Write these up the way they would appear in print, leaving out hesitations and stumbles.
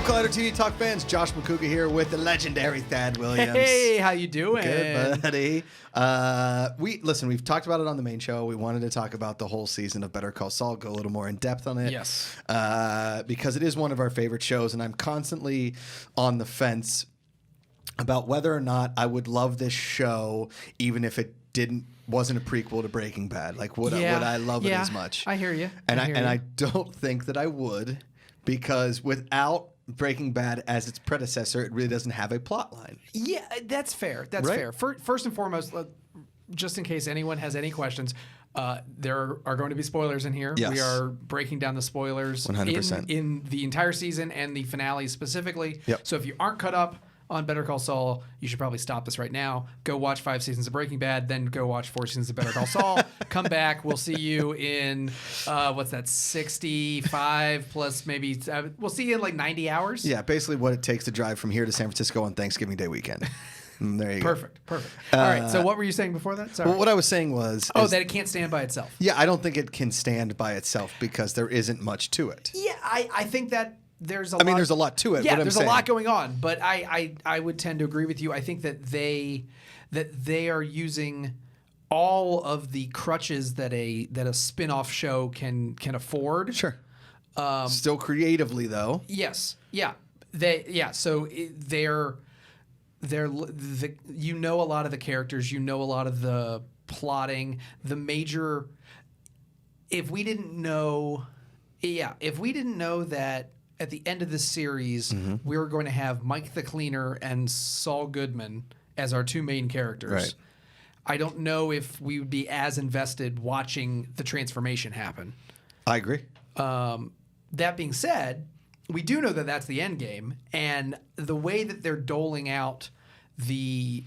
Collider TV Talk fans, Josh Macuga here with the legendary Thadd Williams. Hey, how you doing? Good, buddy. We've talked about it on the main show. We wanted to talk about the whole season of Better Call Saul, go a little more in depth on it. Yes. Because it is one of our favorite shows, and I'm constantly on the fence about whether or not I would love this show, even if it wasn't a prequel to Breaking Bad. Like, would I love it as much? I hear you. I don't think that I would, because without Breaking Bad as its predecessor, it really doesn't have a plot line. Yeah, that's fair. That's fair. First and foremost, just in case anyone has any questions, there are going to be spoilers in here. Yes. We are breaking down the spoilers 100%. in the entire season and the finale specifically. Yep. So if you aren't caught up on Better Call Saul, you should probably stop this right now. Go watch 5 seasons of Breaking Bad, then go watch 4 seasons of Better Call Saul. Come back. We'll see you in, 65 plus maybe, we'll see you in like 90 hours. Yeah, basically what it takes to drive from here to San Francisco on Thanksgiving Day weekend. There you go. Perfect. All right, so what were you saying before that? Sorry. Well, what I was saying was... that it can't stand by itself. Yeah, I don't think it can stand by itself because there isn't much to it. Yeah, I think that there's a there's a lot to it. Yeah, what there's I'm a saying. lot going on, but I would tend to agree with you. I think that they are using all of the crutches that a spin-off show can afford. Sure. Still creatively, though. Yes. Yeah. So they're you know a lot of the characters, you know a lot of the plotting, the major. If we didn't know that at the end of this series, we were going to have Mike the Cleaner and Saul Goodman as our two main characters. Right. I don't know if we would be as invested watching the transformation happen. I agree. That being said, we do know that that's the end game, and the way that they're doling out the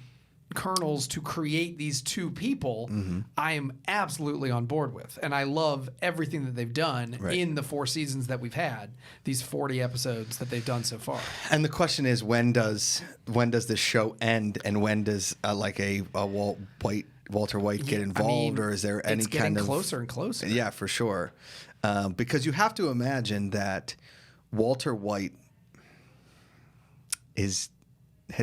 kernels to create these two people, I am absolutely on board with. And I love everything that they've done in the 4 seasons that we've had, these 40 episodes that they've done so far. And the question is, when does this show end, and when does a Walter White get involved, or is there any it's kind of... closer and closer. Yeah, for sure. Because you have to imagine that Walter White has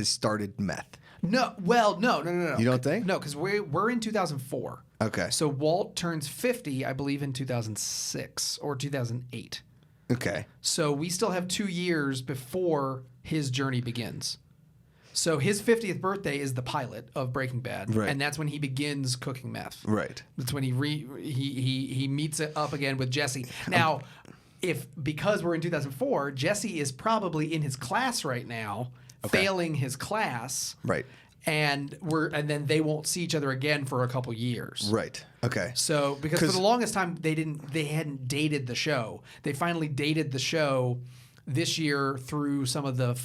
started meth. No. You don't think? No, because we're in 2004. Okay. So Walt turns 50, I believe, in 2006 or 2008. Okay. So we still have 2 years before his journey begins. So his 50th birthday is the pilot of Breaking Bad, and that's when he begins cooking meth. Right. That's when he meets it up again with Jesse. Now, because we're in 2004, Jesse is probably in his class right now. Okay. Failing his class, right, and then they won't see each other again for a couple years, right? Okay. So because for the longest time they hadn't dated the show. They finally dated the show this year through some of the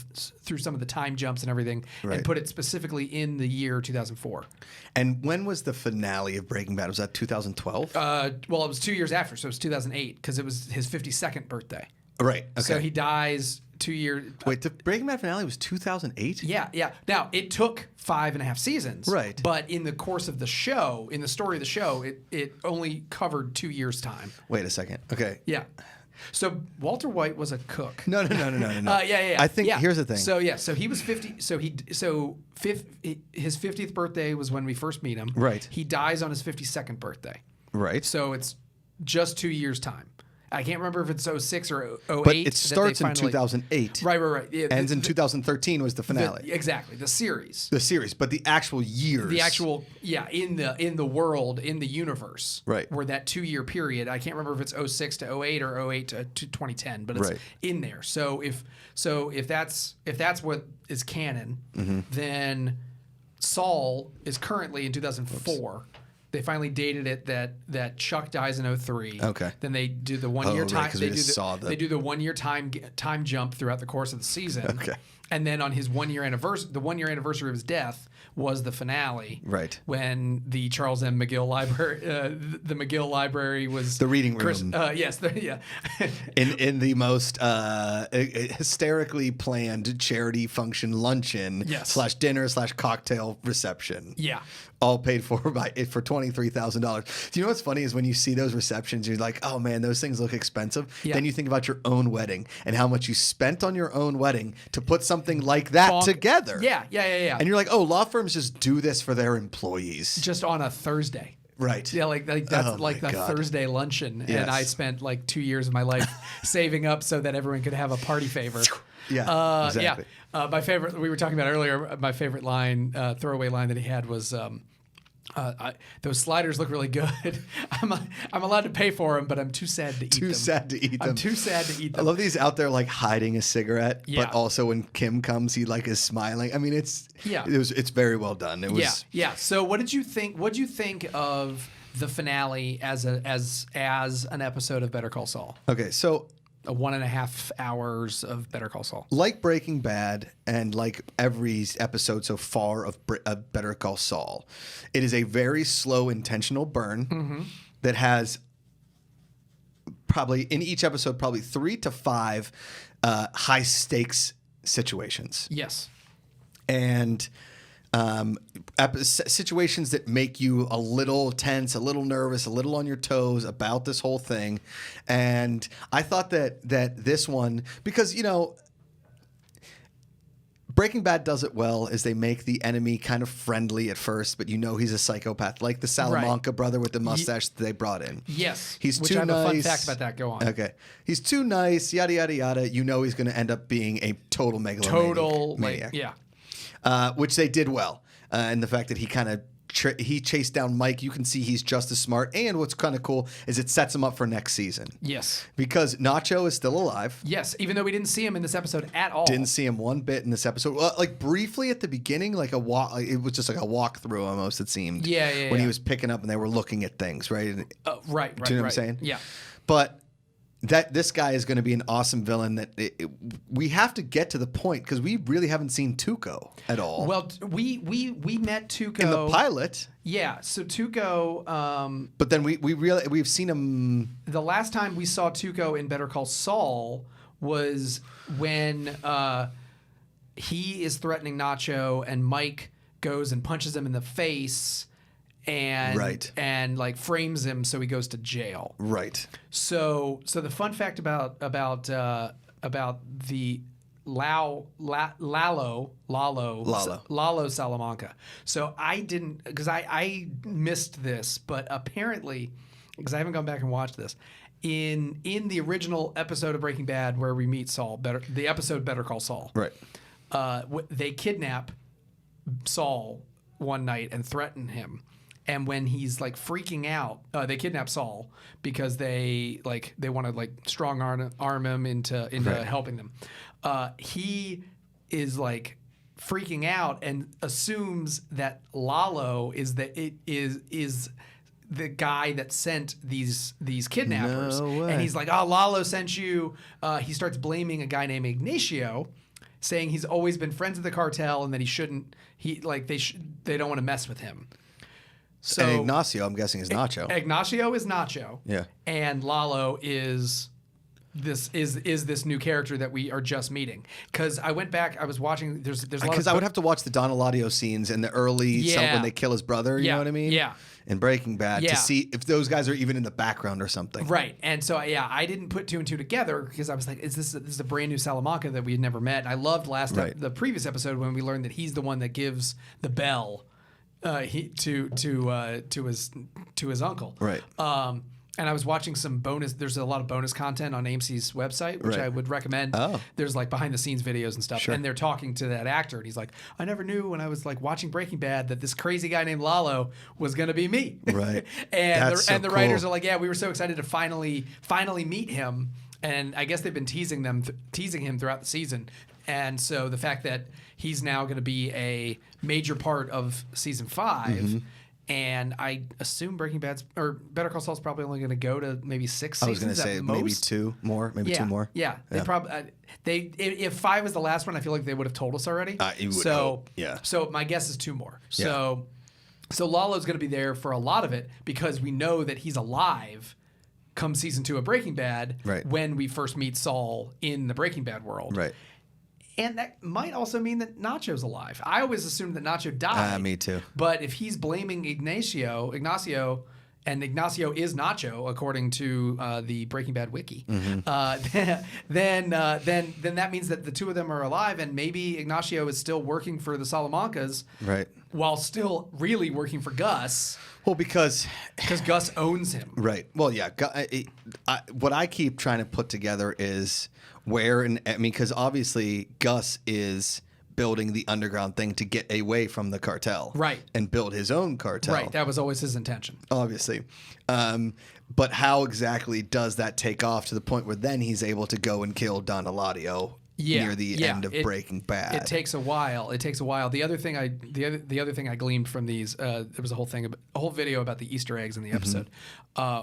time jumps and everything, and put it specifically in the year 2004. And when was the finale of Breaking Bad? Was that 2012? Well, it was 2 years after, so it was 2008 because it was his 52nd birthday. Right. Okay. So he dies 2 years. Wait, the Breaking Bad finale was 2008? Yeah. Now, it took 5.5 seasons. Right. But in the course of the show, in the story of the show, it only covered 2 years' time. Wait a second. Okay. Yeah. So Walter White was a cook. No. Yeah. I think here's the thing. So he was 50. His 50th birthday was when we first meet him. Right. He dies on his 52nd birthday. Right. So it's just 2 years' time. I can't remember if it's 06 or 08. But it starts in 2008. Right. Yeah, ends in 2013 was the finale. Exactly. The series. But the actual years. In the world, in the universe. Right. Where that 2 year period, I can't remember if it's 06 to 08 or 08 to 2010, but it's in there. So if that's what is canon, then Saul is currently in 2004. Oops. They finally dated it that Chuck dies in 03. Okay. Then they do the 1 year time. They do the 1 year time jump throughout the course of the season. Okay. And then on his 1 year anniversary, the 1 year anniversary of his death was the finale. Right. When the Charles M. McGill Library, the McGill Library was the reading room. Yes. Yeah. in the most hysterically planned charity function luncheon / dinner / cocktail reception. Yeah. All paid for for $23,000. Do you know what's funny is when you see those receptions, you're like, oh man, those things look expensive. Yeah. Then you think about your own wedding and how much you spent on your own wedding to put something like that together. Yeah. And you're like, oh, law firms just do this for their employees. Just on a Thursday. Right. Yeah, like that's like the Thursday luncheon. Yes. And I spent like 2 years of my life saving up so that everyone could have a party favor. Yeah, exactly. Yeah. My favorite, we were talking about earlier, my favorite line, throwaway line that he had was, those sliders look really good. I'm allowed to pay for them, but I'm too sad to eat them. Too sad to eat them. I'm too sad to eat them. I love these out there like hiding a cigarette, Yeah. but also when Kim comes, he like is smiling. I mean, it's very well done. It was Yeah. So what did you think? What did you think of the finale as an episode of Better Call Saul? Okay, so 1.5 hours of Better Call Saul. like Breaking Bad and like every episode so far of Better Call Saul, it is a very slow, intentional burn that has probably in each episode probably 3 to 5 high stakes situations. Yes. And situations that make you a little tense, a little nervous, a little on your toes about this whole thing. And I thought that this one, because, you know, Breaking Bad does it well is they make the enemy kind of friendly at first, but you know he's a psychopath, like the Salamanca brother with the mustache that they brought in. Yes. He's Which too I have nice. a fun fact about that. Go on. Okay. He's too nice, yada, yada, yada. You know he's going to end up being a total megalomaniac. Which they did well. And the fact that he kind of he chased down Mike, you can see he's just as smart. And what's kind of cool is it sets him up for next season. Yes. Because Nacho is still alive. Yes, even though we didn't see him in this episode at all. Didn't see him one bit in this episode. Well, like briefly at the beginning, like it was just like a walkthrough almost, it seemed. Yeah. When he was picking up and they were looking at things, right? Right. Do you know what I'm saying? Yeah. But that this guy is going to be an awesome villain that we have to get to the point because we really haven't seen Tuco at all. Well, we met Tuco in the pilot. Yeah, so Tuco. But then we've seen him. The last time we saw Tuco in Better Call Saul was when he is threatening Nacho and Mike goes and punches him in the face. And like frames him so he goes to jail. Right. So the fun fact about the Lalo Salamanca. So I didn't, because I missed this, but apparently, because I haven't gone back and watched this, in the original episode of Breaking Bad where we meet Saul, the episode Better Call Saul. Right. They kidnap Saul one night and threaten him. And when he's like freaking out, they kidnap Saul because they want to like strong arm him into helping them. He is like freaking out and assumes that Lalo is the guy that sent these kidnappers. No way. And he's like, "Oh, Lalo sent you." He starts blaming a guy named Ignacio, saying he's always been friends with the cartel and that he shouldn't. They don't want to mess with him. So and Ignacio, I'm guessing, is Nacho. Ignacio is Nacho. Yeah. And Lalo is this new character that we are just meeting. Because I went back, I was watching. There's a lot. Because I would have to watch the Don Eladio scenes in the early when they kill his brother. You know what I mean? Yeah. In Breaking Bad to see if those guys are even in the background or something. Right. And so I didn't put 2 and 2 together because I was like, this is a brand new Salamanca that we had never met. And I loved the previous episode when we learned that he's the one that gives the bell. To his uncle, right? And I was watching some bonus. There's a lot of bonus content on AMC's website, which I would recommend. Oh. There's like behind the scenes videos and stuff, and they're talking to that actor, and he's like, "I never knew when I was like watching Breaking Bad that this crazy guy named Lalo was gonna be me." Right. And the writers are like, "Yeah, we were so excited to finally meet him." And I guess they've been teasing him throughout the season. And so the fact that he's now going to be a major part of season 5, And I assume Breaking Bad's or Better Call Saul's probably only going to go to maybe 6 seasons. I was going to say maybe 2 more, maybe 2 more. Yeah, they probably if 5 was the last one, I feel like they would have told us already. You would hope. Yeah. So my guess is 2 more. So Lalo's going to be there for a lot of it because we know that he's alive come season 2 of Breaking Bad when we first meet Saul in the Breaking Bad world. Right. And that might also mean that Nacho's alive. I always assumed that Nacho died. Me too. But if he's blaming Ignacio, and Ignacio is Nacho, according to the Breaking Bad wiki, then that means that the 2 of them are alive, and maybe Ignacio is still working for the Salamancas, right? While still really working for Gus. Well, because Gus owns him, right? Well, yeah. What I keep trying to put together is because obviously Gus is building the underground thing to get away from the cartel, right? And build his own cartel, right? That was always his intention, obviously. But how exactly does that take off to the point where then he's able to go and kill Don Eladio near the end of Breaking Bad? It takes a while. The other thing I gleaned from these, there was a whole video about the Easter eggs in the episode,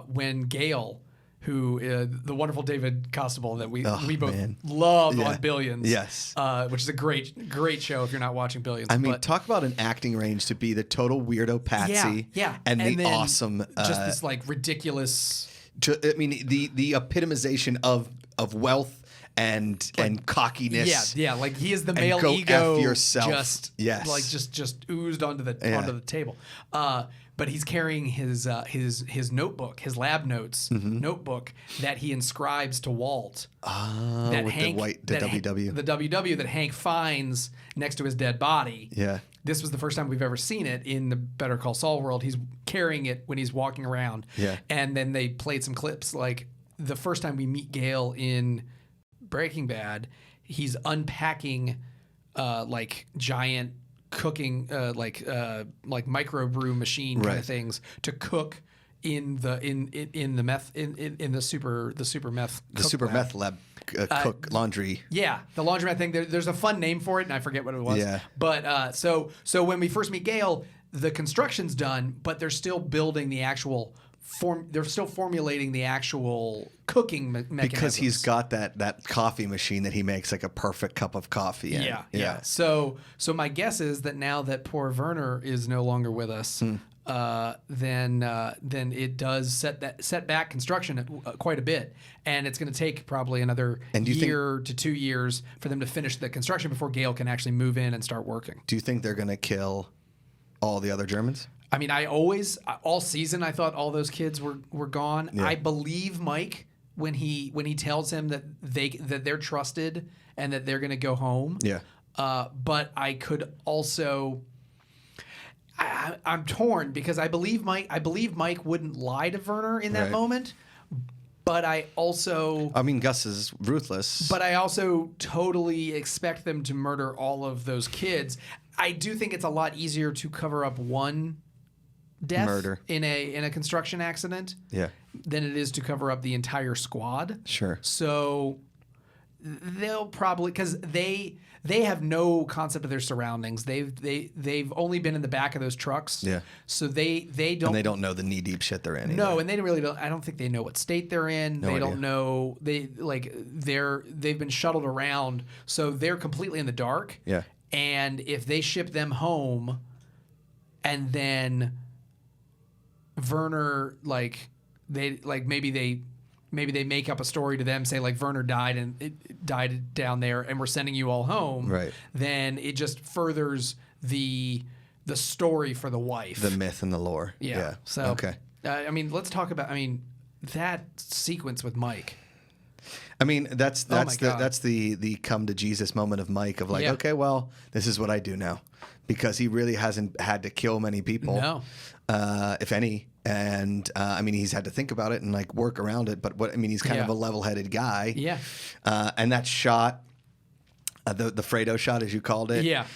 when Gale, who the wonderful David Costabile that we both love on Billions, yes, which is a great show if you're not watching Billions. I mean, talk about an acting range to be the total weirdo Patsy, and the awesome, just this like ridiculous. I mean, the epitomization of wealth and cockiness. Yeah, like he is the male go ego. F yourself. Just oozed onto the table. But he's carrying his notebook, his lab notes notebook that he inscribes to Walt. That with Hank, the WW. The WW that Hank finds next to his dead body. Yeah. This was the first time we've ever seen it in the Better Call Saul world. He's carrying it when he's walking around. Yeah. And then they played some clips. Like the first time we meet Gale in Breaking Bad, he's unpacking like giant cooking like microbrew machine kind of things to cook in the super meth lab cook laundry. Yeah, the laundromat thing. There's a fun name for it, and I forget what it was. Yeah. But so when we first meet Gale, the construction's done, but they're still building the actual they're still formulating the actual cooking mechanisms. Because he's got that coffee machine that he makes like a perfect cup of coffee in. Yeah. So my guess is that now that poor Werner is no longer with us, then it does set back construction quite a bit, and it's going to take probably another year to 2 years for them to finish the construction before Gale can actually move in and start working. Do you think they're going to kill all the other Germans? I mean, all season I thought all those kids were gone. Yeah. I believe Mike when he tells him that they're trusted and that they're going to go home. Yeah. But I could also I'm torn because I believe Mike wouldn't lie to Werner in that moment. But I mean, Gus is ruthless. But I also totally expect them to murder all of those kids. I do think it's a lot easier to cover up one death in a construction accident than it is to cover up the entire squad. Sure. So they'll probably, because they have no concept of their surroundings. They've only been in the back of those trucks. Yeah. So they don't. And they don't know the knee deep shit they're in. No, either. And they really don't. I don't think they know what state they're in. No idea. Don't know. They've been shuttled around, so they're completely in the dark. Yeah. And if they ship them home, and then Werner maybe they make up a story to them, say like Werner died and it died down there, and we're sending you all home. Right. Then it just furthers the story for the wife, the myth and the lore. Yeah. So okay. I mean, let's talk about. I mean, that sequence with Mike. I mean, that's the come to Jesus moment of Mike of like, okay, well, this is what I do now, because he really hasn't had to kill many people, if any, and I mean, he's had to think about it and like work around it. But he's kind of a level-headed guy. Yeah. And that shot, the Fredo shot, as you called it,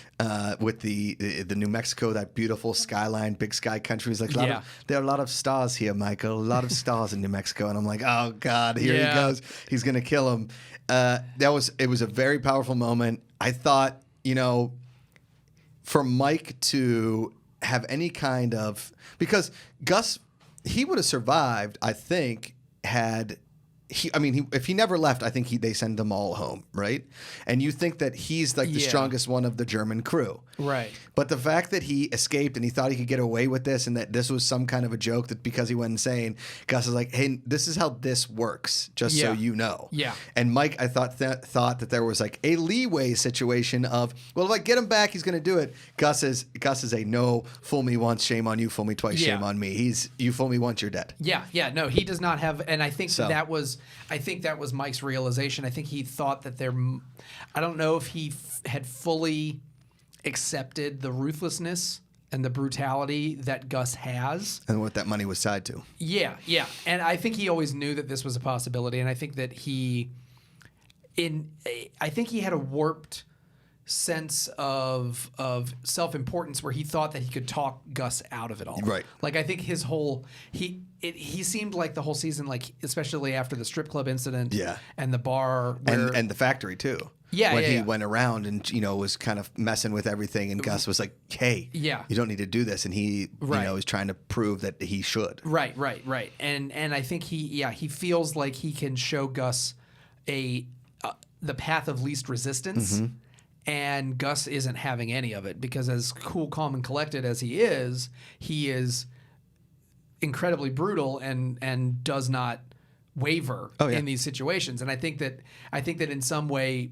with the New Mexico, that beautiful skyline, big sky country. He's like, there are a lot of stars here, Michael. A lot of stars in New Mexico, and I'm like, oh God, here he goes. He's gonna kill him. It was a very powerful moment. I thought, for Mike to have any kind of, because Gus, he would have survived, I think, had if he never left, I think they send them all home, right? And you think that he's like the strongest one of the German crew. Right. But the fact that he escaped and he thought he could get away with this and that this was some kind of a joke, that because he went insane, Gus is like, hey, this is how this works, just so you know. Yeah. And Mike, I thought that there was like a leeway situation of, well, if I get him back, he's going to do it. Gus is a no, fool me once, shame on you, fool me twice, shame on me. You fool me once, you're dead. Yeah, yeah. No, he does not have, and I think that was Mike's realization. I think he thought that I don't know if he had fully accepted the ruthlessness and the brutality that Gus has. And what that money was tied to. Yeah, yeah. And I think he always knew that this was a possibility. And I think that I think he had a warped sense of self-importance where he thought that he could talk Gus out of it all. Right. Like, I think his whole he seemed like the whole season, like especially after the strip club incident and the bar and the factory too. Yeah, when he went around and was kind of messing with everything, and Gus was like, "Hey, you don't need to do this," and he was trying to prove that he should. Right. And I think he feels like he can show Gus the path of least resistance. Mm-hmm. And Gus isn't having any of it, because as cool, calm, and collected as he is incredibly brutal and does not waver in these situations. And I think that in some way,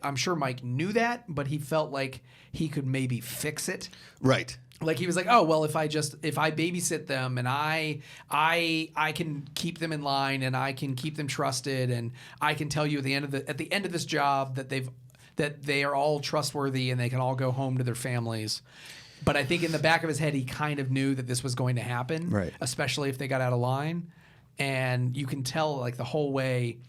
I'm sure Mike knew that, but he felt like he could maybe fix it. Right. Like he was like, oh well, if I babysit them and I can keep them in line and I can keep them trusted and I can tell you at the end of this job that they are all trustworthy and they can all go home to their families. But I think in the back of his head, he kind of knew that this was going to happen, right? Especially if they got out of line. And you can tell like the whole way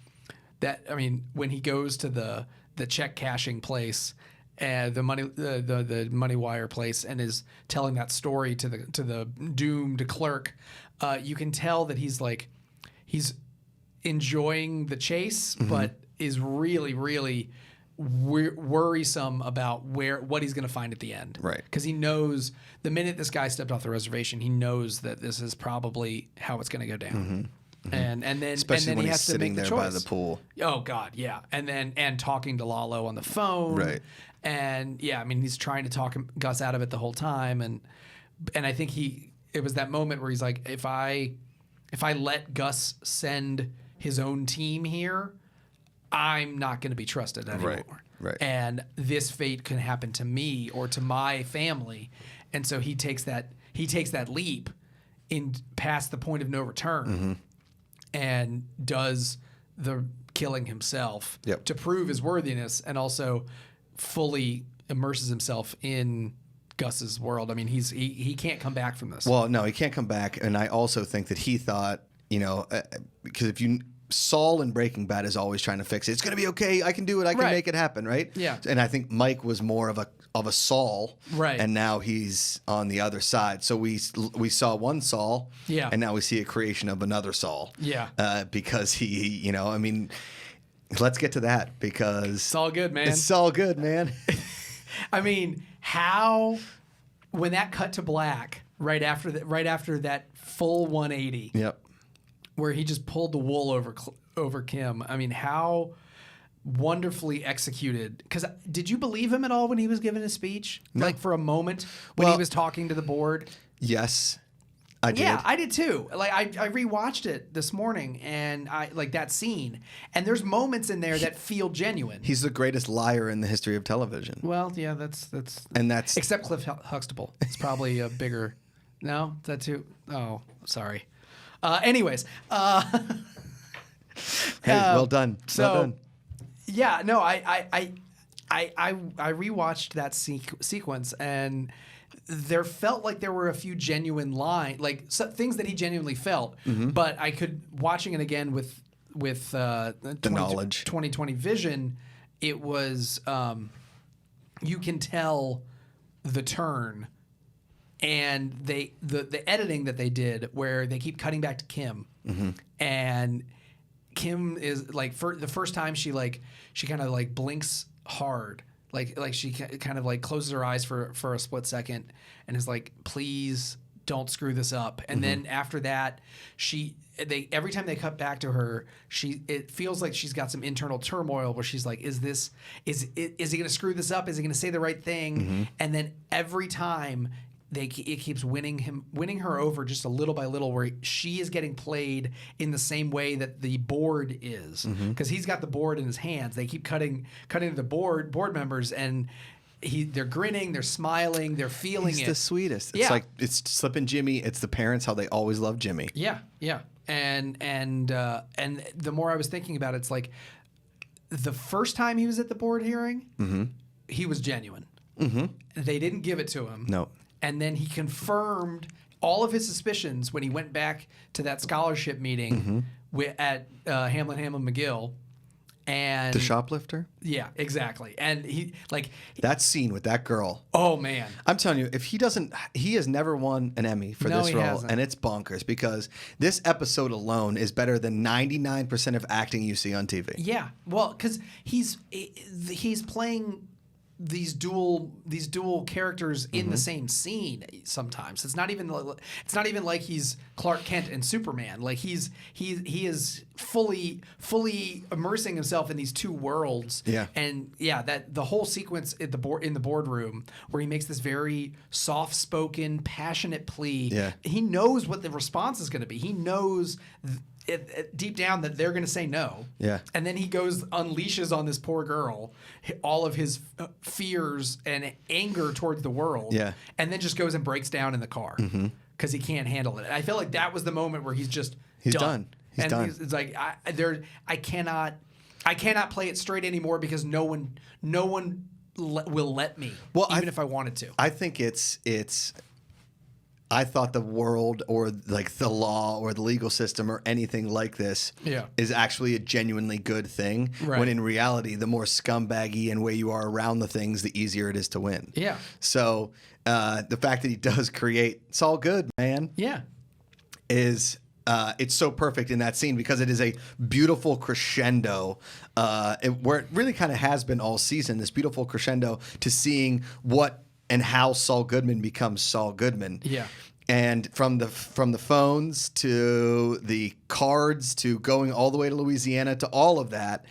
that, I mean, when he goes to the check cashing place, the money wire place, and is telling that story to the doomed clerk, you can tell that he's enjoying the chase, but is really, really worrisome about what he's going to find at the end. Right. Because he knows the minute this guy stepped off the reservation, he knows that this is probably how it's going to go down. Mm-hmm. And then especially when he he's has to sitting make there by the pool. Oh God, yeah. And talking to Lalo on the phone. Right. And I mean, he's trying to talk Gus out of it the whole time. And I think it was that moment where he's like, if I let Gus send his own team here, I'm not going to be trusted anymore. Right. And this fate can happen to me or to my family. And so he takes that leap in past the point of no return, and does the killing himself to prove his worthiness, and also fully immerses himself in Gus's world. I mean, he can't come back from this. Well, no, he can't come back. And I also think that he thought, because Saul in Breaking Bad is always trying to fix it. It's going to be okay. I can do it. I can make it happen, right? Yeah. And I think Mike was more of a Saul, right? And now he's on the other side. So we saw one Saul, and now we see a creation of another Saul, because he, I mean, let's get to that, because it's all good, man. It's all good, man. I mean, when that cut to black right after that full 180. Yep. Where he just pulled the wool over Kim. I mean, how wonderfully executed. Because did you believe him at all when he was giving his speech? No. Like for a moment when he was talking to the board? Yes, I did. Yeah, I did too. Like I rewatched it this morning, and I like that scene. And there's moments in there that feel genuine. He's the greatest liar in the history of television. Well, yeah, that's except Cliff Huxtable. It's probably a bigger. No, is that too? Oh, sorry. Anyways, hey, well done. So, well done. Yeah, no, I rewatched that sequence, and there felt like there were a few genuine lines, like things that he genuinely felt. But I could, watching it again with the knowledge, 2020 vision, it was you can tell the turn. And the editing that they did, where they keep cutting back to Kim, and Kim is like, for the first time she kind of like blinks hard, Like she kind of like closes her eyes for a split second and is like, please don't screw this up. And then after that, every time they cut back to her, it feels like she's got some internal turmoil where she's like, is he going to screw this up? Is he going to say the right thing? And then every time it keeps winning her over just a little by little, where she is getting played in the same way that the board is, because he's got the board in his hands. They keep cutting to the board members, and they're grinning, they're smiling, they're feeling He's it. the sweetest. It's like it's Slip and Jimmy. It's the parents, how they always love Jimmy. Yeah. And the more I was thinking about it, it's like the first time he was at the board hearing, he was genuine. They didn't give it to him. No. And then he confirmed all of his suspicions when he went back to that scholarship meeting at Hamlin McGill. And The shoplifter? Yeah, exactly. And that scene with that girl. Oh man. I'm telling you, if he has never won an Emmy for this role, hasn't. and it's bonkers because this episode alone is better than 99% of acting you see on TV. Yeah. Well, cuz he's playing these dual characters in the same scene sometimes. It's not even like he's Clark Kent and Superman. Like he is fully immersing himself in these two worlds. Yeah. And that the whole sequence in the boardroom where he makes this very soft-spoken, passionate plea. Yeah. He knows what the response is going to be. He knows deep down that they're going to say no. Yeah. And then he unleashes on this poor girl all of his fears and anger towards the world. Yeah. And then just goes and breaks down in the car because he can't handle it. And I feel like that was the moment where he's done. He's done. It's like I cannot play it straight anymore because no one will let me. Well, even if I wanted to. I think I thought the world or like the law or the legal system or anything like this is actually a genuinely good thing. Right. When in reality, the more scumbaggy and way you are around the things, the easier it is to win. Yeah. So the fact that he does create Saul Goodman is it's so perfect in that scene because it is a beautiful crescendo where it really kind of has been all season, this beautiful crescendo to seeing what and how Saul Goodman becomes Saul Goodman. Yeah. And from the phones to the cards to going all the way to Louisiana to all of that,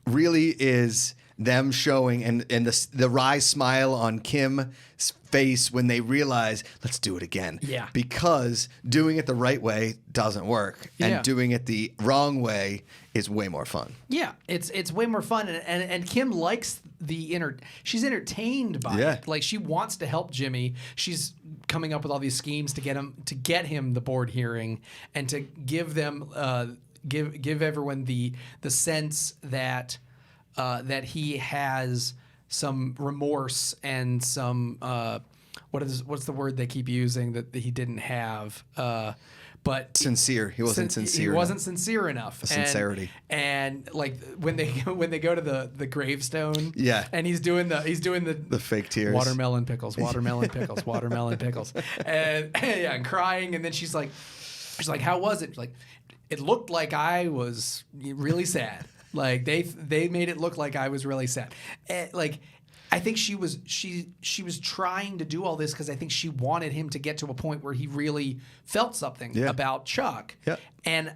really is them showing and the wry smile on Kim's face when they realize, let's do it again. Yeah. Because doing it the right way doesn't work, and doing it the wrong way is way more fun. Yeah, it's way more fun, and Kim likes she's entertained by it. Like she wants to help Jimmy. She's coming up with all these schemes to get him the board hearing and to give them give everyone the sense that he has some remorse and some what's the word they keep using that he didn't have. But sincere. He wasn't sincere. He wasn't sincere enough. Sincerity. And like when they go to the gravestone. Yeah. And he's doing the fake tears. Watermelon pickles. Watermelon pickles. Watermelon pickles. And crying. And then she's like, how was it? She's like, it looked like I was really sad. Like they made it look like I was really sad. Like I think she was trying to do all this because I think she wanted him to get to a point where he really felt something about Chuck. Yeah. And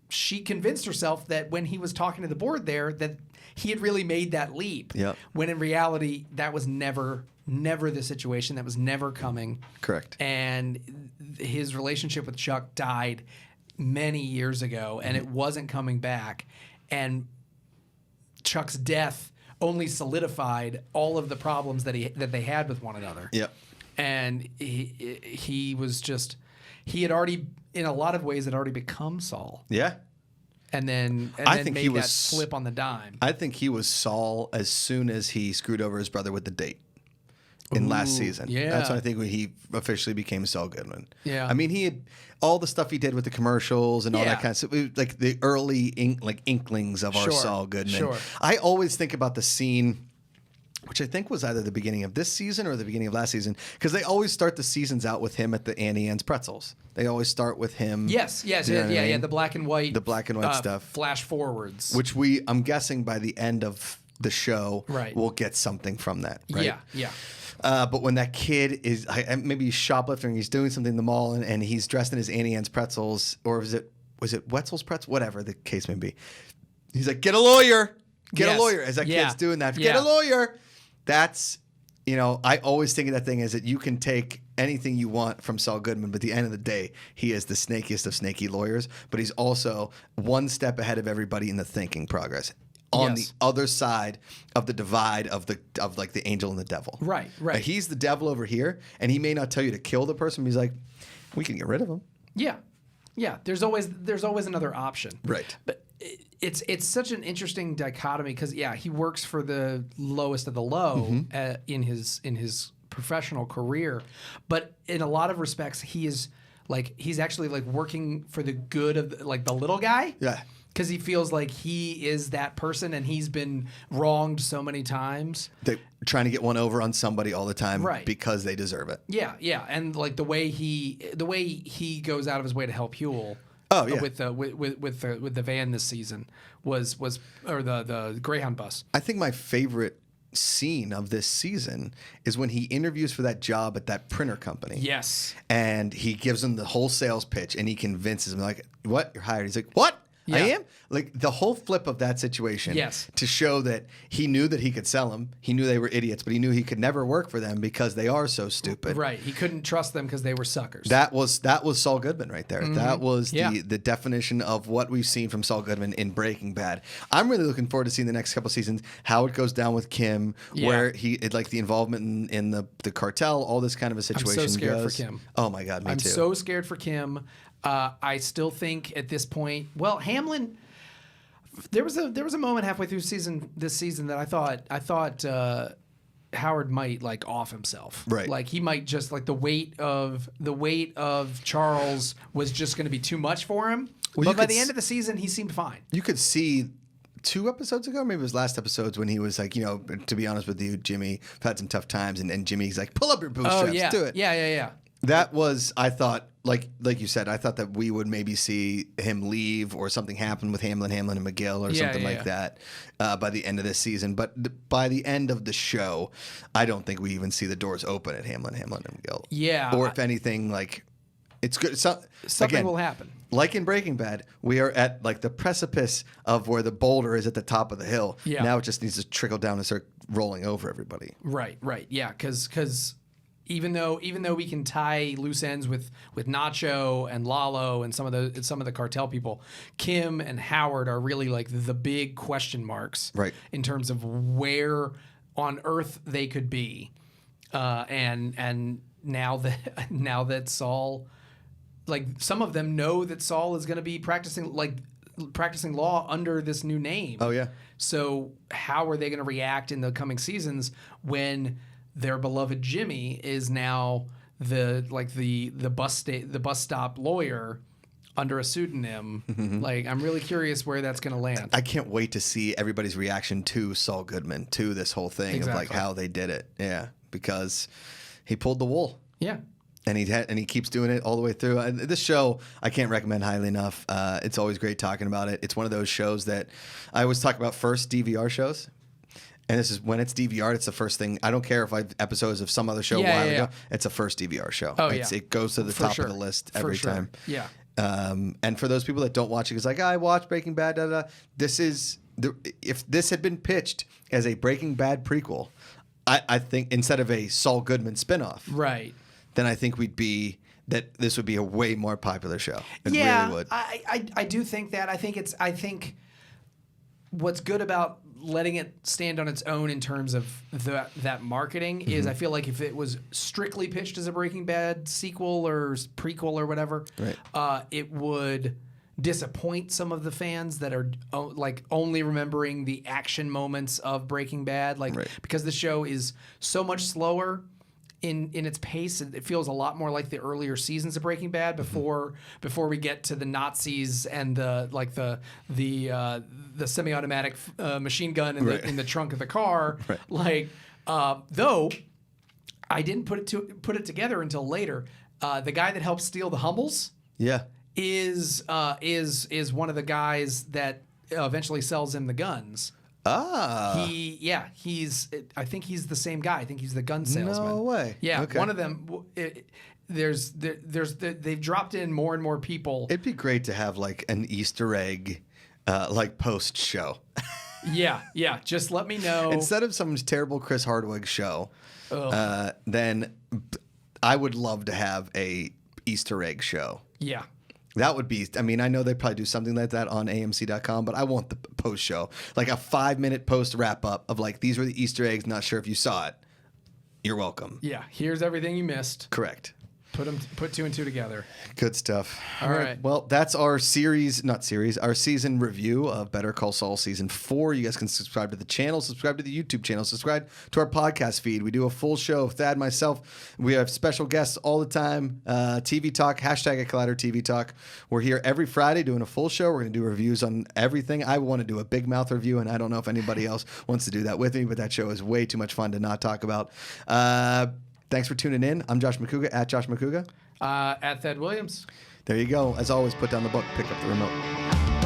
she convinced herself that when he was talking to the board there that he had really made that leap. Yeah. When in reality that was never the situation. That was never coming. Correct. And his relationship with Chuck died many years ago and it wasn't coming back. And Chuck's death only solidified all of the problems that they had with one another. Yep. And he had already, in a lot of ways, had already become Saul. Yeah. And then think made he was, that flip on the dime. I think he was Saul as soon as he screwed over his brother with the date in last season. Yeah. That's when I think when he officially became Saul Goodman. Yeah. I mean, he had all the stuff he did with the commercials and all that kind of stuff. It was like the early inklings of our Saul Goodman. Sure. I always think about the scene, which I think was either the beginning of this season or the beginning of last season, because they always start the seasons out with him at the Annie Ann's Pretzels. They always start with him. Yes, you know what I mean? the black and white. The black and white stuff. Flash forwards. Which I'm guessing by the end of the show Right. will get something from that. Right? Yeah. But when that kid is maybe he's shoplifting, he's doing something in the mall, and he's dressed in his Auntie Anne's pretzels, or was it Wetzel's pretzels? Whatever the case may be. He's like, get a lawyer. Get a lawyer. As that kid's doing that. Get a lawyer. That's, I always think of that thing as that you can take anything you want from Saul Goodman, but at the end of the day, he is the snakiest of snaky lawyers, but he's also one step ahead of everybody in the thinking progress. On the other side of the divide of like the angel and the devil. Right. Like he's the devil over here, and he may not tell you to kill the person, but he's like, we can get rid of him. Yeah. There's always another option. Right. But it's such an interesting dichotomy because he works for the lowest of the low in his professional career, but in a lot of respects he's actually like working for the good of like the little guy. Yeah. Because he feels like he is that person and he's been wronged so many times. They're trying to get one over on somebody all the time because they deserve it. Yeah. And like the way he goes out of his way to help Huel. Oh yeah. With the van this season was the Greyhound bus. I think my favorite scene of this season is when he interviews for that job at that printer company. Yes. And he gives him the whole sales pitch and he convinces him like, what? You're hired. He's like, what? Yeah. I am? Like the whole flip of that situation to show that he knew that he could sell them. He knew they were idiots, but he knew he could never work for them because they are so stupid. Right. He couldn't trust them because they were suckers. That was Saul Goodman right there. Mm-hmm. That was the definition of what we've seen from Saul Goodman in Breaking Bad. I'm really looking forward to seeing the next couple seasons, how it goes down with Kim, where like the involvement in the cartel, all this kind of a situation. I'm so scared goes. for Kim. Oh my God, me too. I'm so scared for Kim. I still think at this point, Hamlin. There was a moment halfway through this season that I thought Howard might like off himself. Right. Like he might just like the weight of Charles was just going to be too much for him. Well, but by the end of the season, he seemed fine. You could see 2 episodes ago, maybe it was last episodes when he was like, to be honest with you, Jimmy, I've had some tough times, and Jimmy's like, pull up your bootstraps, do it. Yeah. That was, I thought, like you said, I thought that we would maybe see him leave or something happen with Hamlin and McGill or something like that by the end of this season. But by the end of the show, I don't think we even see the doors open at Hamlin and McGill. Yeah. Or if anything, like, it's good. Something will happen. Like in Breaking Bad, we are at like the precipice of where the boulder is at the top of the hill. Yeah. Now it just needs to trickle down and start rolling over everybody. Right. Yeah, because even though we can tie loose ends with Nacho and Lalo and some of the cartel people, Kim and Howard are really like the big question marks, right, in terms of where on earth they could be, and now that Saul, like some of them know that Saul is going to be practicing law under this new name. Oh yeah. So how are they going to react in the coming seasons when their beloved Jimmy is now the bus stop lawyer under a pseudonym? Mm-hmm. Like, I'm really curious where that's going to land. I can't wait to see everybody's reaction to Saul Goodman, to this whole thing of like how they did it. Yeah, because he pulled the wool. Yeah. And he keeps doing it all the way through. And this show, I can't recommend highly enough. It's always great talking about it. It's one of those shows that I always talk about first DVR shows. And this is when it's DVR, it's the first thing. I don't care if I have episodes of some other show a while ago. It's a first DVR show. Oh, It goes to the top of the list every time. Yeah. And for those people that don't watch it, it's like, I watched Breaking Bad, if this had been pitched as a Breaking Bad prequel, I think instead of a Saul Goodman spinoff, right, then I think this would be a way more popular show. It really would. I do think that. I think what's good about letting it stand on its own in terms of that marketing is I feel like if it was strictly pitched as a Breaking Bad sequel or prequel or whatever, it would disappoint some of the fans that are like only remembering the action moments of Breaking Bad, because the show is so much slower in its pace. It feels a lot more like the earlier seasons of Breaking Bad before we get to the Nazis and the semi-automatic machine gun in the trunk of the car. Right. Though I didn't put it together until later. The guy that helped steal the Humbles, is one of the guys that eventually sells him the guns. Ah. I think he's the same guy. I think he's the gun salesman. No way. Yeah, Okay. one of them. They've dropped in more and more people. It'd be great to have like an Easter egg, like post show. Yeah. Just let me know. Instead of some terrible Chris Hardwick show, then I would love to have a Easter egg show. Yeah. That would be, I mean, I know they probably do something like that on AMC.com, but I want the post show. Like a 5-minute post wrap up of like, these were the Easter eggs, not sure if you saw it. You're welcome. Yeah. Here's everything you missed. Correct. Put 2 and 2 together. Good stuff. All right. Well, that's our our season review of Better Call Saul season 4. You guys can subscribe to the channel, subscribe to the YouTube channel, subscribe to our podcast feed. We do a full show of Thad, myself. We have special guests all the time. TV Talk, hashtag at Collider TV Talk. We're here every Friday doing a full show. We're going to do reviews on everything. I want to do a Big Mouth review, and I don't know if anybody else wants to do that with me, but that show is way too much fun to not talk about. Thanks for tuning in. I'm Josh Macuga, at Josh Macuga. At Thadd Williams. There you go. As always, put down the book, pick up the remote.